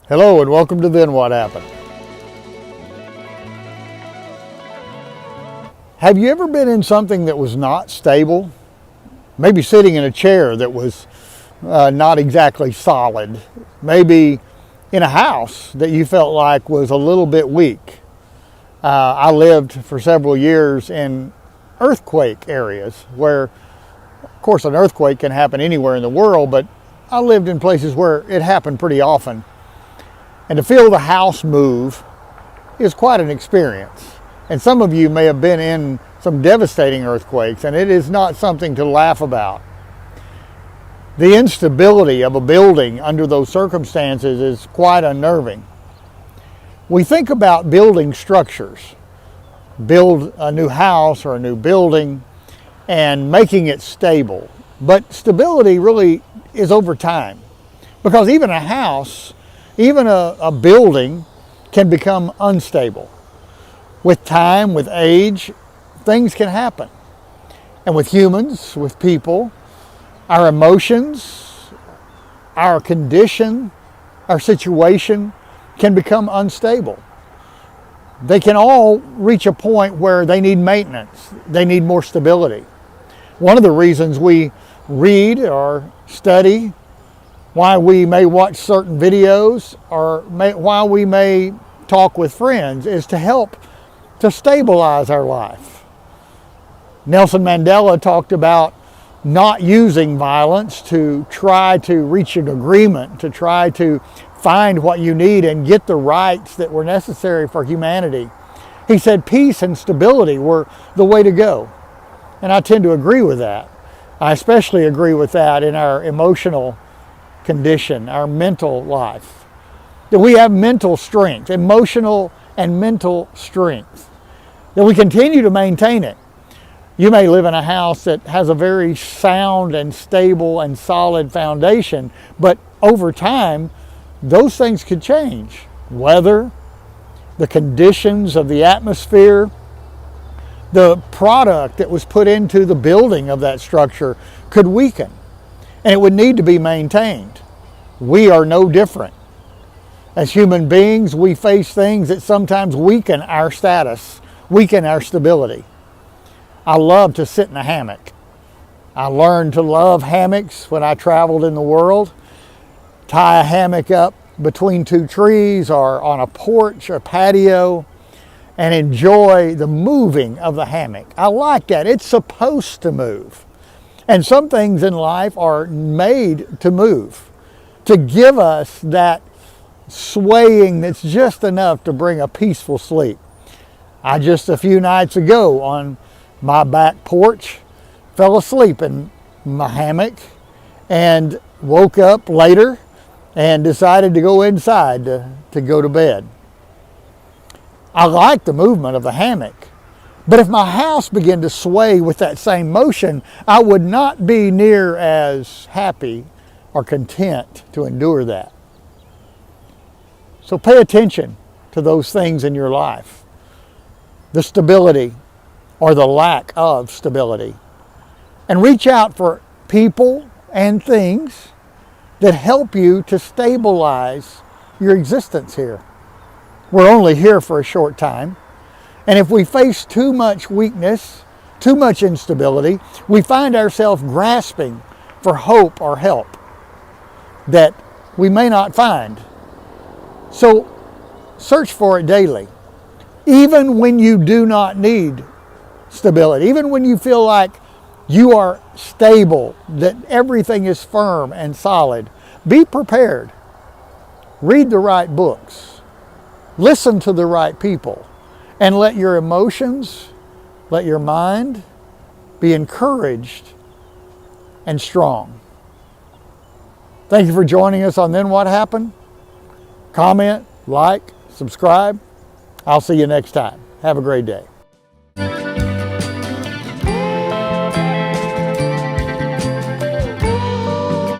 Hello and welcome to Then What Happened. Have you ever been in something that was not stable? Maybe sitting in a chair that was not exactly solid. Maybe in a house that you felt like was a little bit weak. I lived for several years in earthquake areas where, of course, an earthquake can happen anywhere in the world, but I lived in places where it happened pretty often. And to feel the house move is quite an experience. And some of you may have been in some devastating earthquakes, and it is not something to laugh about. The instability of a building under those circumstances is quite unnerving. We think about building structures, build a new house or a new building, and making it stable. But stability really is over time, because even a house, even a building can become unstable. With time, with age, things can happen. And with humans, with people, our emotions, our condition, our situation can become unstable. They can all reach a point where they need maintenance. They need more stability. One of the reasons we read or study, why we may watch certain videos, or why we may talk with friends, is to help to stabilize our life. Nelson Mandela talked about not using violence to try to reach an agreement, to try to find what you need and get the rights that were necessary for humanity. He said peace and stability were the way to go. And I tend to agree with that. I especially agree with that in our emotional condition, our mental life. That we have mental strength, emotional and mental strength. That we continue to maintain it. You may live in a house that has a very sound and stable and solid foundation, but over time, those things could change. Weather, the conditions of the atmosphere, the product that was put into the building of that structure could weaken, and it would need to be maintained. We are no different. As human beings, we face things that sometimes weaken our status, weaken our stability. I love to sit in a hammock. I learned to love hammocks when I traveled in the world. Tie a hammock up between two trees or on a porch or patio and enjoy the moving of the hammock. I like that. It's supposed to move. And some things in life are made to move, to give us that swaying that's just enough to bring a peaceful sleep. I just a few nights ago on my back porch fell asleep in my hammock and woke up later and decided to go inside to go to bed. I like the movement of the hammock, but if my house began to sway with that same motion, I would not be near as happy or content to endure that. So pay attention to those things in your life. The stability or the lack of stability. And reach out for people and things that help you to stabilize your existence here. We're only here for a short time. And if we face too much weakness, too much instability, we find ourselves grasping for hope or help that we may not find. So search for it daily. Even when you do not need stability, even when you feel like you are stable, that everything is firm and solid, be prepared. Read the right books. Listen to the right people. And let your emotions, let your mind be encouraged and strong. Thank you for joining us on Then What Happened. Comment, like, subscribe. I'll see you next time. Have a great day.